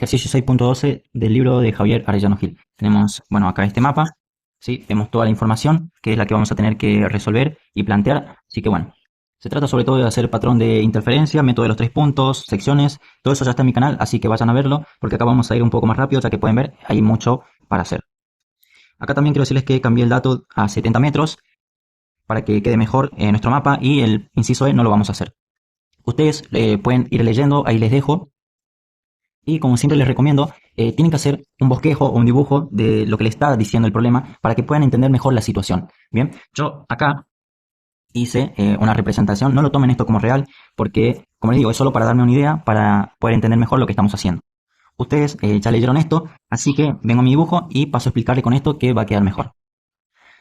Ejercicio 6.12 del libro de Javier Arellano Gil. Tenemos, bueno, acá este mapa, ¿sí? Vemos toda la información, que es la que vamos a tener que resolver y plantear. Así que bueno, se trata sobre todo de hacer patrón de interferencia, método de los 3 puntos, secciones. Todo eso ya está en mi canal, así que vayan a verlo, porque acá vamos a ir un poco más rápido, ya que pueden ver, hay mucho para hacer. Acá también quiero decirles que cambié el dato a 70 metros, para que quede mejor nuestro mapa, y el inciso E no lo vamos a hacer. Ustedes pueden ir leyendo, ahí les dejo. Y como siempre les recomiendo, tienen que hacer un bosquejo o un dibujo de lo que les está diciendo el problema para que puedan entender mejor la situación. Bien, yo acá hice una representación, no lo tomen esto como real, porque, como les digo, es solo para darme una idea, para poder entender mejor lo que estamos haciendo. Ustedes ya leyeron esto, así que vengo a mi dibujo y paso a explicarle con esto que va a quedar mejor.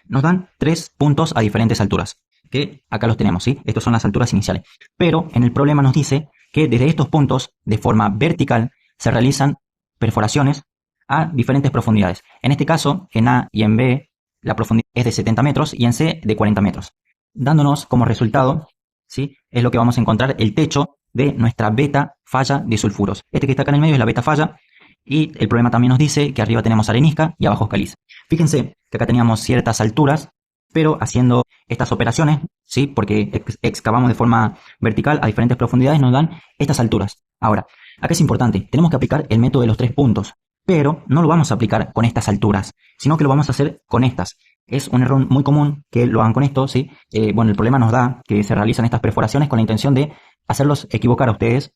Nos dan 3 puntos a diferentes alturas, que acá los tenemos, ¿sí? Estas son las alturas iniciales. Pero en el problema nos dice que desde estos puntos, de forma vertical, se realizan perforaciones a diferentes profundidades. En este caso, en A y en B, la profundidad es de 70 metros y en C de 40 metros. Dándonos como resultado, ¿sí? Es lo que vamos a encontrar el techo de nuestra beta falla de sulfuros. Este que está acá en el medio es la beta falla. Y el problema también nos dice que arriba tenemos arenisca y abajo caliza. Fíjense que acá teníamos ciertas alturas, pero haciendo estas operaciones, ¿sí? Porque excavamos de forma vertical a diferentes profundidades, nos dan estas alturas. Ahora, acá es importante, tenemos que aplicar el método de los 3 puntos, pero no lo vamos a aplicar con estas alturas, sino que lo vamos a hacer con estas. Es un error muy común que lo hagan con esto, ¿sí? Bueno, el problema nos da que se realizan estas perforaciones con la intención de hacerlos equivocar a ustedes,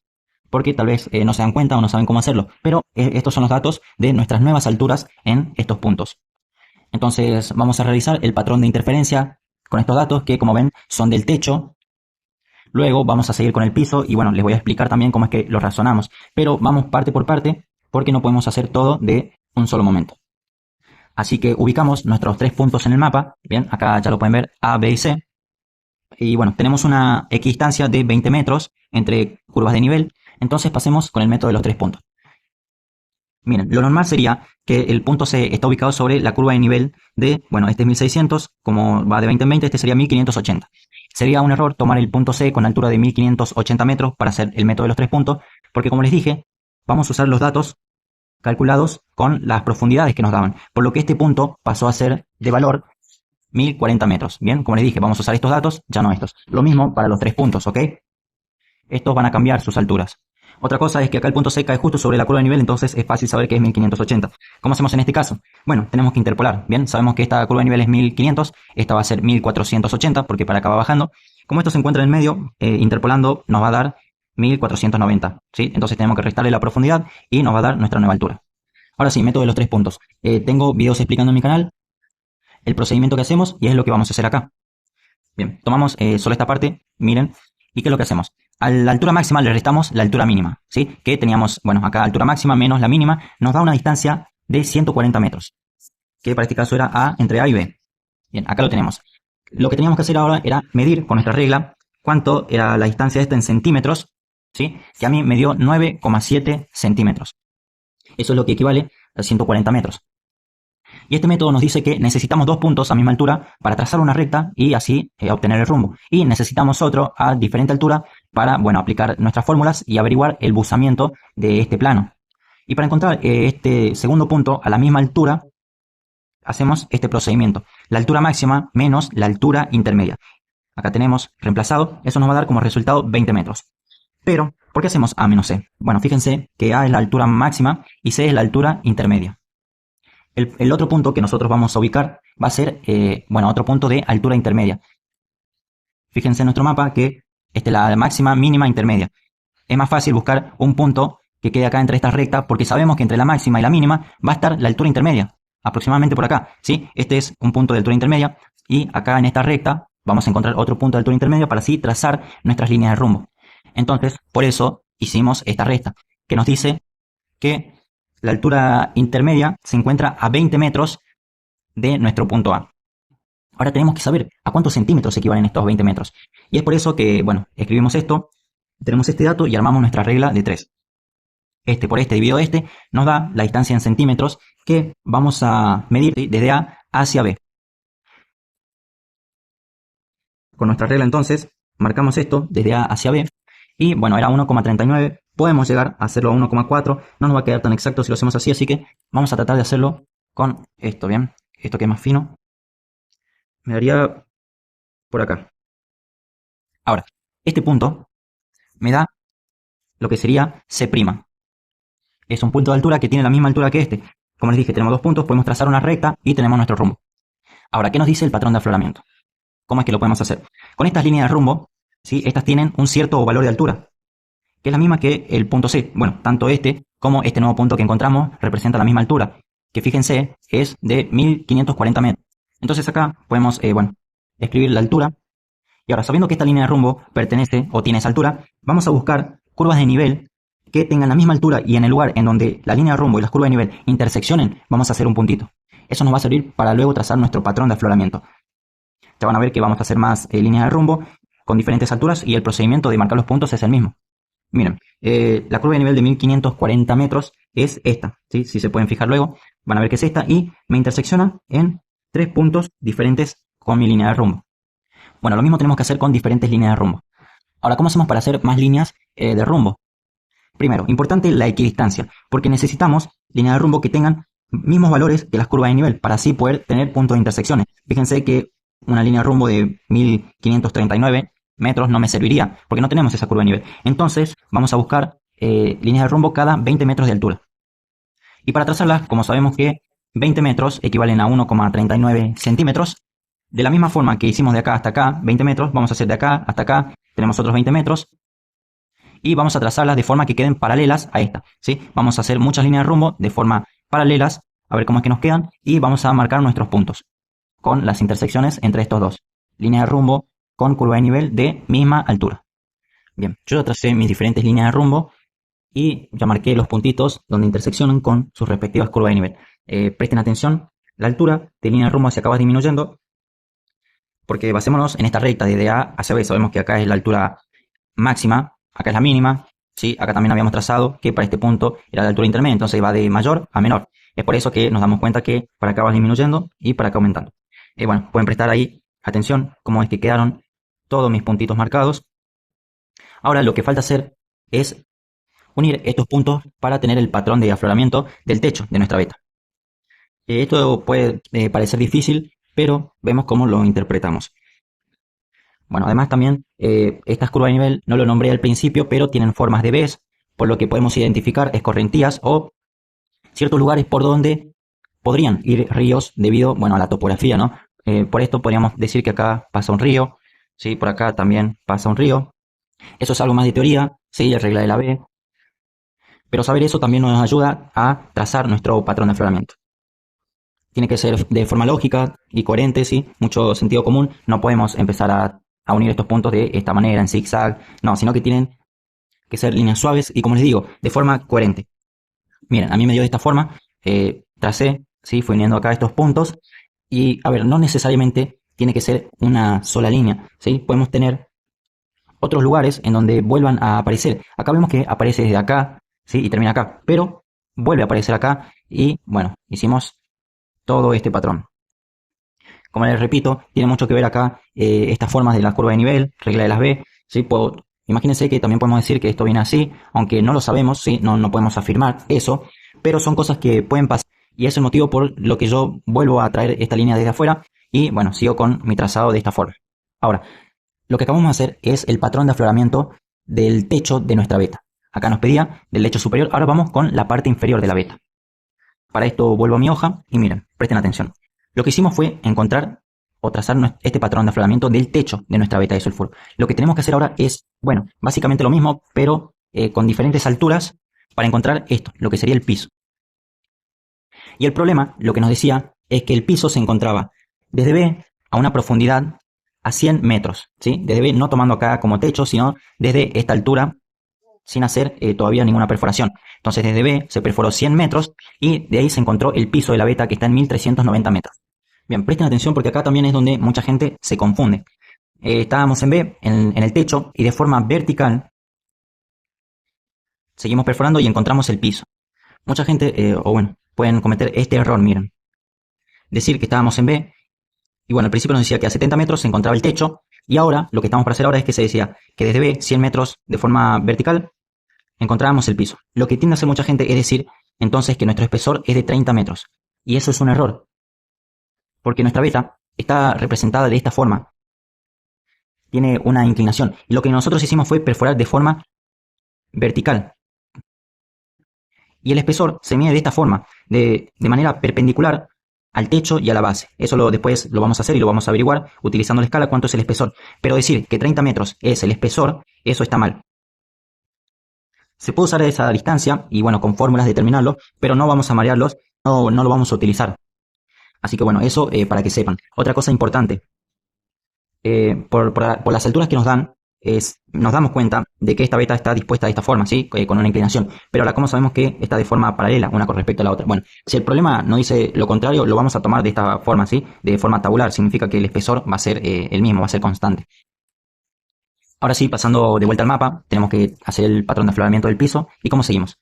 porque tal vez no se dan cuenta o no saben cómo hacerlo. Pero estos son los datos de nuestras nuevas alturas en estos puntos. Entonces vamos a realizar el patrón de interferencia con estos datos que, como ven, son del techo. Luego vamos a seguir con el piso y bueno, les voy a explicar también cómo es que lo razonamos. Pero vamos parte por parte porque no podemos hacer todo de un solo momento. Así que ubicamos nuestros 3 puntos en el mapa. Bien, acá ya lo pueden ver, A, B y C. Y bueno, tenemos una equidistancia de 20 metros entre curvas de nivel. Entonces pasemos con el método de los 3 puntos. Miren, lo normal sería que el punto C está ubicado sobre la curva de nivel de, bueno, este es 1600, como va de 20 en 20, este sería 1580. Sería un error tomar el punto C con altura de 1580 metros para hacer el método de los 3 puntos, porque como les dije, vamos a usar los datos calculados con las profundidades que nos daban, por lo que este punto pasó a ser de valor 1040 metros. Bien, como les dije, vamos a usar estos datos, ya no estos. Lo mismo para los 3 puntos, ¿ok? Estos van a cambiar sus alturas. Otra cosa es que acá el punto C cae justo sobre la curva de nivel, entonces es fácil saber que es 1580. ¿Cómo hacemos en este caso? Bueno, tenemos que interpolar. Bien, sabemos que esta curva de nivel es 1500, esta va a ser 1480 porque para acá va bajando. Como esto se encuentra en el medio, interpolando nos va a dar 1490. ¿Sí? Entonces tenemos que restarle la profundidad y nos va a dar nuestra nueva altura. Ahora sí, método de los 3 puntos. Tengo videos explicando en mi canal el procedimiento que hacemos y es lo que vamos a hacer acá. Bien, tomamos solo esta parte, miren, ¿y qué es lo que hacemos? A la altura máxima le restamos la altura mínima, ¿sí? Que teníamos, bueno, acá altura máxima menos la mínima, nos da una distancia de 140 metros, que para este caso era A entre A y B. Bien, acá lo tenemos. Lo que teníamos que hacer ahora era medir con nuestra regla cuánto era la distancia esta en centímetros, ¿sí? Que a mí me dio 9,7 centímetros. Eso es lo que equivale a 140 metros. Y este método nos dice que necesitamos 2 puntos a misma altura para trazar una recta y así obtener el rumbo. Y necesitamos otro a diferente altura para, bueno, aplicar nuestras fórmulas y averiguar el buzamiento de este plano. Y para encontrar este segundo punto a la misma altura, hacemos este procedimiento. La altura máxima menos la altura intermedia. Acá tenemos reemplazado, eso nos va a dar como resultado 20 metros. Pero, ¿por qué hacemos A menos C? Bueno, fíjense que A es la altura máxima y C es la altura intermedia. El otro punto que nosotros vamos a ubicar va a ser, bueno, otro punto de altura intermedia. Fíjense en nuestro mapa que esta es la máxima, mínima, intermedia. Es más fácil buscar un punto que quede acá entre estas rectas porque sabemos que entre la máxima y la mínima va a estar la altura intermedia, aproximadamente por acá, ¿sí? Este es un punto de altura intermedia y acá en esta recta vamos a encontrar otro punto de altura intermedia para así trazar nuestras líneas de rumbo. Entonces, por eso hicimos esta recta que nos dice que la altura intermedia se encuentra a 20 metros de nuestro punto A. Ahora tenemos que saber a cuántos centímetros equivalen estos 20 metros. Y es por eso que, bueno, escribimos esto, tenemos este dato y armamos nuestra regla de 3. Este por este dividido este nos da la distancia en centímetros que vamos a medir desde A hacia B. Con nuestra regla entonces marcamos esto desde A hacia B y bueno, era 1,39 podemos llegar a hacerlo a 1,4. No nos va a quedar tan exacto si lo hacemos así que vamos a tratar de hacerlo con esto, ¿bien? Esto que es más fino. Me daría por acá. Ahora, este punto me da lo que sería C'. Es un punto de altura que tiene la misma altura que este. Como les dije, tenemos dos puntos, podemos trazar una recta y tenemos nuestro rumbo. Ahora, ¿qué nos dice el patrón de afloramiento? ¿Cómo es que lo podemos hacer? Con estas líneas de rumbo, ¿sí? Estas tienen un cierto valor de altura, que es la misma que el punto C. Bueno, tanto este como este nuevo punto que encontramos representa la misma altura, que fíjense es de 1540 metros. Entonces acá podemos, escribir la altura. Y ahora, sabiendo que esta línea de rumbo pertenece o tiene esa altura, vamos a buscar curvas de nivel que tengan la misma altura y en el lugar en donde la línea de rumbo y las curvas de nivel interseccionen, vamos a hacer un puntito. Eso nos va a servir para luego trazar nuestro patrón de afloramiento. Ya van a ver que vamos a hacer más líneas de rumbo con diferentes alturas y el procedimiento de marcar los puntos es el mismo. Miren, la curva de nivel de 1540 metros es esta, ¿sí? Si se pueden fijar luego, van a ver que es esta y me intersecciona en 3 puntos diferentes con mi línea de rumbo. Bueno, lo mismo tenemos que hacer con diferentes líneas de rumbo. Ahora, ¿cómo hacemos para hacer más líneas de rumbo? Primero, importante la equidistancia, porque necesitamos líneas de rumbo que tengan mismos valores que las curvas de nivel, para así poder tener puntos de intersecciones. Fíjense que una línea de rumbo de 1539 metros no me serviría, porque no tenemos esa curva de nivel. Entonces, vamos a buscar líneas de rumbo cada 20 metros de altura. Y para trazarlas, como sabemos que 20 metros equivalen a 1,39 centímetros, de la misma forma que hicimos de acá hasta acá, 20 metros, vamos a hacer de acá hasta acá, tenemos otros 20 metros, y vamos a trazarlas de forma que queden paralelas a esta, ¿sí? Vamos a hacer muchas líneas de rumbo de forma paralelas, a ver cómo es que nos quedan, y vamos a marcar nuestros puntos con las intersecciones entre estos dos. Líneas de rumbo con curva de nivel de misma altura. Bien, yo ya tracé mis diferentes líneas de rumbo y ya marqué los puntitos donde interseccionan con sus respectivas curvas de nivel. Presten atención, la altura de línea de rumbo hacia acá va disminuyendo, porque basémonos en esta recta desde A hacia B. Sabemos que acá es la altura máxima, acá es la mínima, ¿sí? Acá también habíamos trazado que para este punto era la altura intermedia, entonces va de mayor a menor. Es por eso que nos damos cuenta que para acá va disminuyendo y para acá aumentando. Bueno, pueden prestar ahí atención cómo es que quedaron todos mis puntitos marcados. Ahora lo que falta hacer es unir estos puntos para tener el patrón de afloramiento del techo de nuestra veta. Esto puede parecer difícil, pero vemos cómo lo interpretamos. Bueno, además también estas curvas de nivel no lo nombré al principio, pero tienen formas de Bs, por lo que podemos identificar escorrentías o ciertos lugares por donde podrían ir ríos debido, bueno, a la topografía, ¿no? Por esto podríamos decir que acá pasa un río, ¿sí? Por acá también pasa un río. Eso es algo más de teoría, ¿sí? La regla de la B. Pero saber eso también nos ayuda a trazar nuestro patrón de afloramiento. Tiene que ser de forma lógica y coherente, ¿sí? Mucho sentido común. No podemos empezar a unir estos puntos de esta manera, en zigzag. No, sino que tienen que ser líneas suaves y, como les digo, de forma coherente. Miren, a mí me dio de esta forma. Tracé, ¿sí? Fui uniendo acá estos puntos. Y, a ver, no necesariamente tiene que ser una sola línea, ¿sí? Podemos tener otros lugares en donde vuelvan a aparecer. Acá vemos que aparece desde acá, ¿sí? Y termina acá. Pero vuelve a aparecer acá. Y, bueno, hicimos todo este patrón. Como les repito, tiene mucho que ver acá estas formas de la curva de nivel, regla de las B, ¿sí? Imagínense que también podemos decir que esto viene así, aunque no lo sabemos, ¿sí? No podemos afirmar eso, pero son cosas que pueden pasar y es el motivo por lo que yo vuelvo a traer esta línea desde afuera y bueno, sigo con mi trazado de esta forma. Ahora, lo que acabamos de hacer es el patrón de afloramiento del techo de nuestra veta. Acá nos pedía del lecho superior, ahora vamos con la parte inferior de la veta. Para esto vuelvo a mi hoja y miren, presten atención. Lo que hicimos fue encontrar o trazar este patrón de afloramiento del techo de nuestra veta de sulfuro. Lo que tenemos que hacer ahora es, bueno, básicamente lo mismo, pero con diferentes alturas para encontrar esto, lo que sería el piso. Y el problema, lo que nos decía, es que el piso se encontraba desde B a una profundidad a 100 metros, ¿sí? Desde B, no tomando acá como techo, sino desde esta altura, sin hacer todavía ninguna perforación. Entonces desde B se perforó 100 metros y de ahí se encontró el piso de la veta que está en 1390 metros. Bien, presten atención porque acá también es donde mucha gente se confunde. Estábamos en B, en el techo, y de forma vertical seguimos perforando y encontramos el piso. Mucha gente, pueden cometer este error, miren. Decir que estábamos en B, y bueno, al principio nos decía que a 70 metros se encontraba el techo, y ahora, lo que estamos para hacer ahora es que se decía que desde B, 100 metros de forma vertical, encontramos el piso. Lo que tiende a hacer mucha gente es decir entonces que nuestro espesor es de 30 metros. Y eso es un error, porque nuestra beta está representada de esta forma. Tiene una inclinación. Y lo que nosotros hicimos fue perforar de forma vertical. Y el espesor se mide de esta forma, de manera perpendicular al techo y a la base. Eso después lo vamos a hacer y lo vamos a averiguar utilizando la escala cuánto es el espesor. Pero decir que 30 metros es el espesor, eso está mal. Se puede usar esa distancia y bueno, con fórmulas determinarlo, pero no vamos a marearlos, no lo vamos a utilizar. Así que bueno, eso para que sepan. Otra cosa importante, por las alturas que nos dan, nos damos cuenta de que esta beta está dispuesta de esta forma, ¿sí? Con una inclinación. Pero ahora, ¿cómo sabemos que está de forma paralela, una con respecto a la otra? Bueno, si el problema no dice lo contrario, lo vamos a tomar de esta forma, ¿sí? De forma tabular. Significa que el espesor va a ser el mismo, va a ser constante. Ahora sí, pasando de vuelta al mapa, tenemos que hacer el patrón de afloramiento del piso. ¿Y cómo seguimos?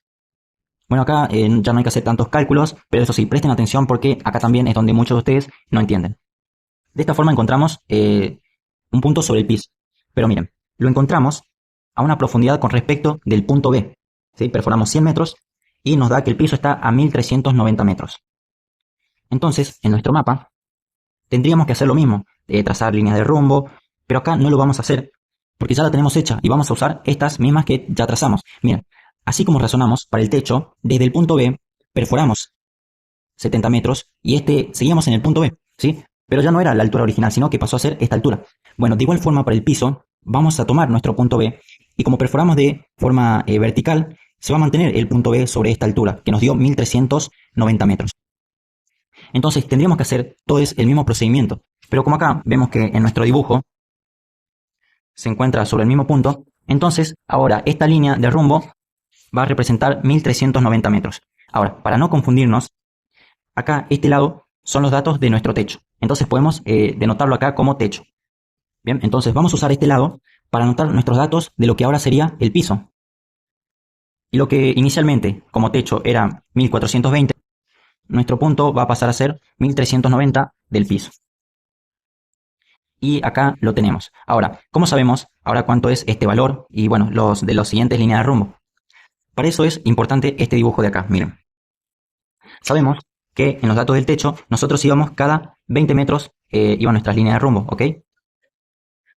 Bueno, acá ya no hay que hacer tantos cálculos, pero eso sí, presten atención porque acá también es donde muchos de ustedes no entienden. De esta forma encontramos un punto sobre el piso. Pero miren, lo encontramos a una profundidad con respecto del punto B. ¿Sí? Perforamos 100 metros y nos da que el piso está a 1390 metros. Entonces, en nuestro mapa, tendríamos que hacer lo mismo, trazar líneas de rumbo, pero acá no lo vamos a hacer porque ya la tenemos hecha y vamos a usar estas mismas que ya trazamos. Miren, así como razonamos para el techo, desde el punto B perforamos 70 metros y seguíamos en el punto B, ¿sí? Pero ya no era la altura original, sino que pasó a ser esta altura. Bueno, de igual forma para el piso, vamos a tomar nuestro punto B y como perforamos de forma vertical, se va a mantener el punto B sobre esta altura, que nos dio 1390 metros. Entonces tendríamos que hacer todo el mismo procedimiento, pero como acá vemos que en nuestro dibujo se encuentra sobre el mismo punto, entonces ahora esta línea de rumbo va a representar 1390 metros. Ahora, para no confundirnos, acá este lado son los datos de nuestro techo. Entonces podemos denotarlo acá como techo. Bien, entonces vamos a usar este lado para anotar nuestros datos de lo que ahora sería el piso. Y lo que inicialmente como techo era 1420, nuestro punto va a pasar a ser 1390 del piso. Y acá lo tenemos. Ahora, ¿cómo sabemos ahora cuánto es este valor? Y bueno, de las siguientes líneas de rumbo. Para eso es importante este dibujo de acá, miren. Sabemos que en los datos del techo nosotros íbamos cada 20 metros, iban nuestras líneas de rumbo, ¿ok?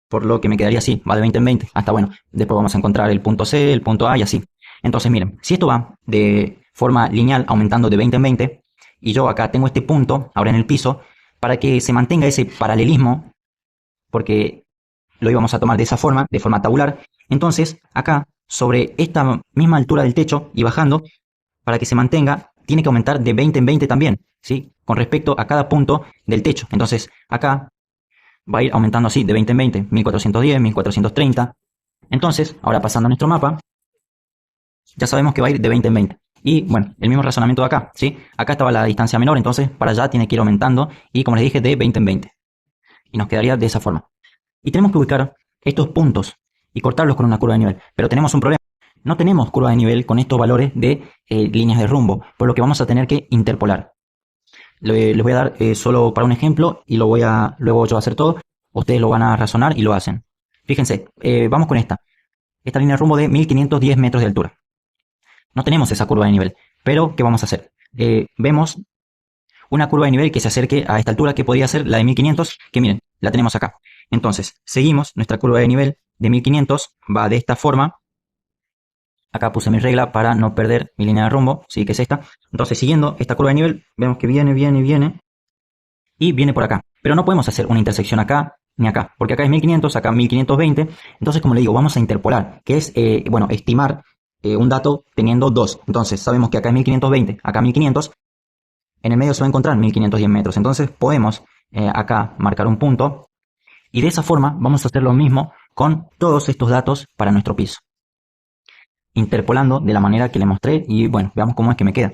Por lo que me quedaría así, va de 20 en 20, hasta bueno, después vamos a encontrar el punto C, el punto A y así. Entonces miren, si esto va de forma lineal aumentando de 20 en 20, y yo acá tengo este punto, ahora en el piso, para que se mantenga ese paralelismo, porque lo íbamos a tomar de esa forma, de forma tabular, entonces acá, sobre esta misma altura del techo y bajando, para que se mantenga, tiene que aumentar de 20 en 20 también, ¿sí? Con respecto a cada punto del techo. Entonces acá va a ir aumentando así, de 20 en 20, 1410, 1430. Entonces, ahora pasando a nuestro mapa, ya sabemos que va a ir de 20 en 20. Y bueno, el mismo razonamiento de acá, ¿sí? Acá estaba la distancia menor, entonces para allá tiene que ir aumentando y como les dije, de 20 en 20. Y nos quedaría de esa forma. Y tenemos que ubicar estos puntos y cortarlos con una curva de nivel. Pero tenemos un problema. No tenemos curva de nivel con estos valores de líneas de rumbo, por lo que vamos a tener que interpolar. Les voy a dar solo para un ejemplo y luego yo voy a hacer todo. Ustedes lo van a razonar y lo hacen. Fíjense, vamos con esta línea de rumbo de 1510 metros de altura. No tenemos esa curva de nivel, pero ¿qué vamos a hacer? Vemos una curva de nivel que se acerque a esta altura, que podría ser la de 1500, que miren, la tenemos acá. Entonces, seguimos nuestra curva de nivel de 1500, va de esta forma. Acá puse mi regla para no perder mi línea de rumbo, sí, que es esta. Entonces, siguiendo esta curva de nivel, vemos que viene y viene por acá. Pero no podemos hacer una intersección acá ni acá, porque acá es 1500, acá 1520. Entonces, como le digo, vamos a interpolar, que es, bueno, estimar un dato teniendo dos. Entonces, sabemos que acá es 1520, acá 1500. En el medio se va a encontrar 1510 metros. Entonces, podemos acá marcar un punto. Y de esa forma vamos a hacer lo mismo con todos estos datos para nuestro piso, interpolando de la manera que le mostré y bueno, veamos cómo es que me queda.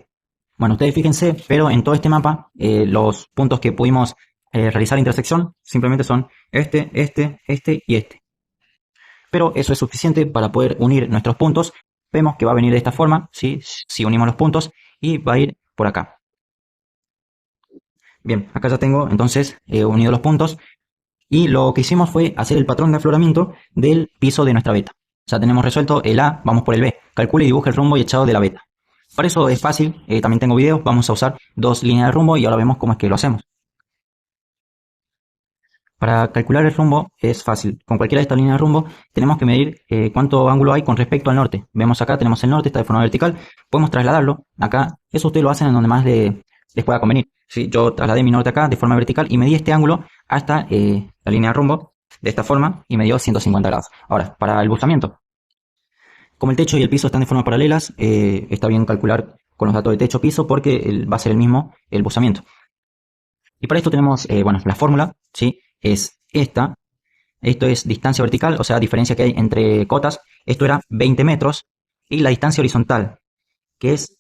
Bueno, ustedes fíjense, pero en todo este mapa los puntos que pudimos realizar intersección simplemente son este y este. Pero eso es suficiente para poder unir nuestros puntos. Vemos que va a venir de esta forma, ¿sí? Si unimos los puntos, y va a ir por acá. Bien, acá ya tengo entonces unido los puntos. Y lo que hicimos fue hacer el patrón de afloramiento del piso de nuestra beta. ya tenemos resuelto el A, vamos por el B. Calcule y dibuje el rumbo y echado de la beta. Para eso es fácil, también tengo videos, vamos a usar dos líneas de rumbo y ahora vemos cómo es que lo hacemos. Para calcular el rumbo es fácil. Con cualquiera de estas líneas de rumbo tenemos que medir cuánto ángulo hay con respecto al norte. Vemos acá, tenemos el norte, está de forma vertical. Podemos trasladarlo acá. Eso ustedes lo hacen en donde más les pueda convenir. ¿Sí? Yo trasladé mi norte acá de forma vertical y medí este ángulo hasta la línea de rumbo de esta forma y me dio 150 grados. Ahora, para el buzamiento. Como el techo y el piso están de forma paralelas, está bien calcular con los datos de techo-piso porque va a ser el mismo el buzamiento. Y para esto tenemos, bueno, la fórmula, ¿sí? Es esta. Esto es distancia vertical, o sea, diferencia que hay entre cotas. Esto era 20 metros. Y la distancia horizontal, que es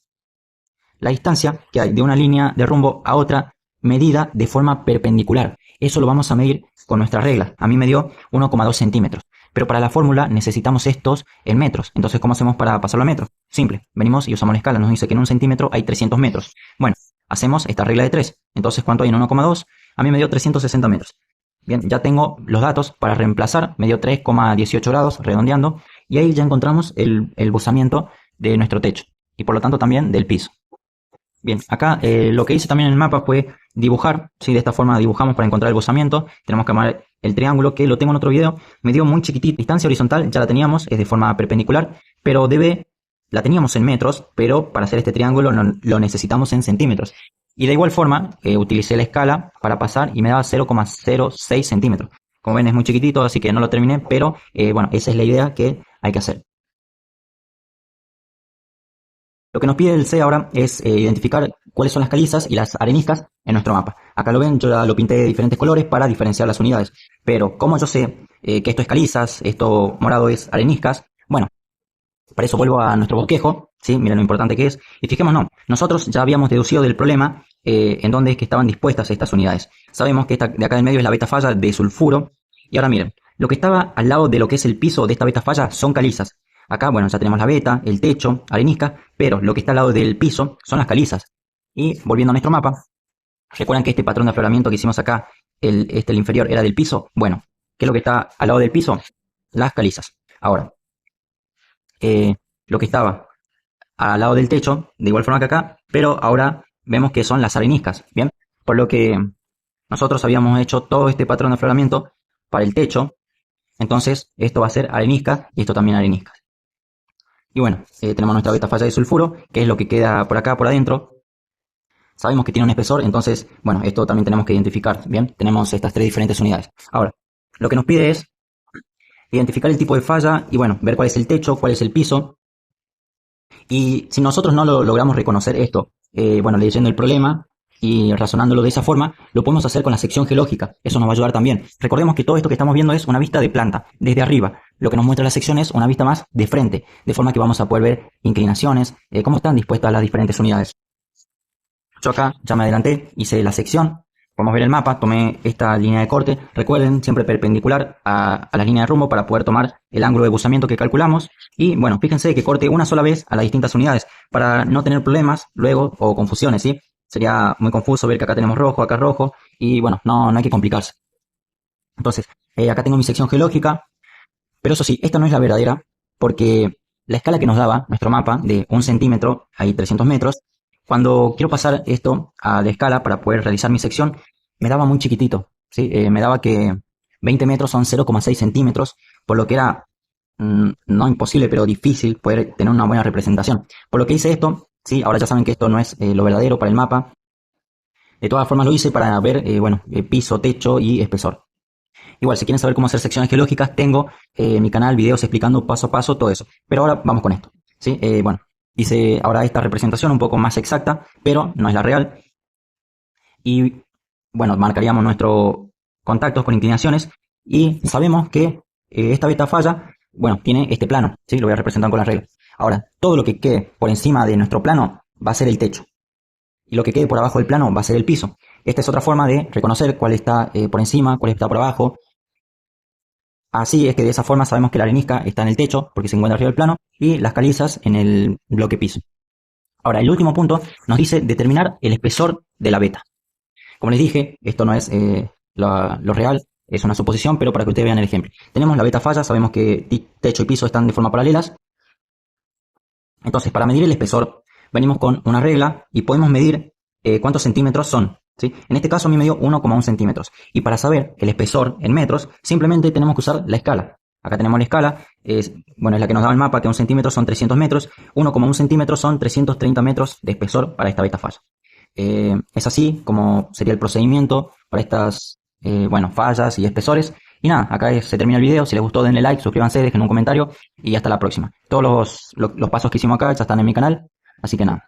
la distancia que hay de una línea de rumbo a otra medida de forma perpendicular. Eso lo vamos a medir con nuestra regla. A mí me dio 1,2 centímetros. Pero para la fórmula necesitamos estos en metros. Entonces, ¿cómo hacemos para pasarlo a metros? Simple. Venimos y usamos la escala. Nos dice que en un centímetro hay 300 metros. Bueno, hacemos esta regla de 3. Entonces, ¿cuánto hay en 1,2? A mí me dio 360 metros. Bien, ya tengo los datos para reemplazar. Me dio 3,18 grados, redondeando. Y ahí ya encontramos el buzamiento de nuestro techo. Y por lo tanto también del piso. Bien, acá lo que hice también en el mapa fue dibujar. ¿Sí? De esta forma dibujamos para encontrar el buzamiento. Tenemos que armar el triángulo, que lo tengo en otro video. Me dio muy chiquitito. Distancia horizontal ya la teníamos, es de forma perpendicular. Pero la teníamos en metros, pero para hacer este triángulo lo necesitamos en centímetros. Y de igual forma, utilicé la escala para pasar y me daba 0,06 centímetros. Como ven, es muy chiquitito, así que no lo terminé, pero bueno, esa es la idea que hay que hacer. Lo que nos pide el C ahora es identificar cuáles son las calizas y las areniscas en nuestro mapa. Acá lo ven, yo ya lo pinté de diferentes colores para diferenciar las unidades. Pero como yo sé que esto es calizas, esto morado es areniscas, bueno, para eso vuelvo a nuestro bosquejo, ¿sí? Miren lo importante que es. Y fijémonos, nosotros ya habíamos deducido del problema en dónde es que estaban dispuestas estas unidades. Sabemos que esta de acá en medio es la beta falla de sulfuro. Y ahora miren, lo que estaba al lado de lo que es el piso de esta beta falla son calizas. Acá, bueno, ya tenemos la beta, el techo, arenisca, pero lo que está al lado del piso son las calizas. Y volviendo a nuestro mapa, ¿recuerdan que este patrón de afloramiento que hicimos acá, el inferior, era del piso? Bueno, ¿qué es lo que está al lado del piso? Las calizas. Ahora, lo que estaba al lado del techo, de igual forma que acá, pero ahora vemos que son las areniscas, ¿bien? Por lo que nosotros habíamos hecho todo este patrón de afloramiento para el techo, entonces esto va a ser arenisca y esto también arenisca. Y bueno, tenemos nuestra beta falla de sulfuro, que es lo que queda por acá, por adentro. Sabemos que tiene un espesor, entonces, bueno, esto también tenemos que identificar, ¿bien? Tenemos estas tres diferentes unidades. Ahora, lo que nos pide es identificar el tipo de falla y, bueno, ver cuál es el techo, cuál es el piso. Y si nosotros no lo logramos reconocer esto, bueno, leyendo el problema y razonándolo de esa forma, lo podemos hacer con la sección geológica. Eso nos va a ayudar también. Recordemos que todo esto que estamos viendo es una vista de planta, desde arriba. Lo que nos muestra la sección es una vista más de frente, de forma que vamos a poder ver inclinaciones, cómo están dispuestas las diferentes unidades. Yo acá ya me adelanté, hice la sección. Podemos ver el mapa, tomé esta línea de corte. Recuerden, siempre perpendicular a la línea de rumbo para poder tomar el ángulo de buzamiento que calculamos. Y bueno, fíjense que corte una sola vez a las distintas unidades para no tener problemas luego o confusiones, ¿sí? Sería muy confuso ver que acá tenemos rojo, acá rojo. Y bueno, no hay que complicarse. Entonces, acá tengo mi sección geológica. Pero eso sí, esta no es la verdadera porque la escala que nos daba nuestro mapa de 1 centímetro, hay 300 metros, cuando quiero pasar esto a la escala para poder realizar mi sección, me daba muy chiquitito, ¿sí? Me daba que 20 metros son 0,6 centímetros, por lo que era no imposible, pero difícil poder tener una buena representación. Por lo que hice esto, ¿sí? Ahora ya saben que esto no es lo verdadero para el mapa. De todas formas lo hice para ver, bueno, piso, techo y espesor. Igual, si quieren saber cómo hacer secciones geológicas, tengo en mi canal videos explicando paso a paso todo eso. Pero ahora vamos con esto, ¿sí? Bueno, hice ahora esta representación un poco más exacta, pero no es la real. Y bueno, marcaríamos nuestros contactos con inclinaciones y sabemos que esta beta falla, bueno, tiene este plano, ¿sí? Lo voy a representar con la regla. Ahora, todo lo que quede por encima de nuestro plano va a ser el techo. Y lo que quede por abajo del plano va a ser el piso. Esta es otra forma de reconocer cuál está por encima, cuál está por abajo. Así es que de esa forma sabemos que la arenisca está en el techo, porque se encuentra arriba del plano, y las calizas en el bloque piso. Ahora, el último punto nos dice determinar el espesor de la beta. Como les dije, esto no es lo real, Es una suposición, pero para que ustedes vean el ejemplo. Tenemos la beta falla, sabemos que techo y piso están de forma paralelas. Entonces, para medir el espesor, venimos con una regla y podemos medir cuántos centímetros son. ¿Sí? En este caso a mí me dio 1,1 centímetros. Y para saber el espesor en metros, simplemente tenemos que usar la escala. Acá tenemos la escala, bueno, es la que nos da el mapa, que 1 centímetro son 300 metros. 1,1 centímetros son 330 metros de espesor para esta beta falla. Es así como sería el procedimiento para estas bueno, fallas y espesores. Y nada, acá se termina el video. Si les gustó denle like, suscríbanse, dejen un comentario y hasta la próxima. Todos los pasos que hicimos acá ya están en mi canal, así que nada.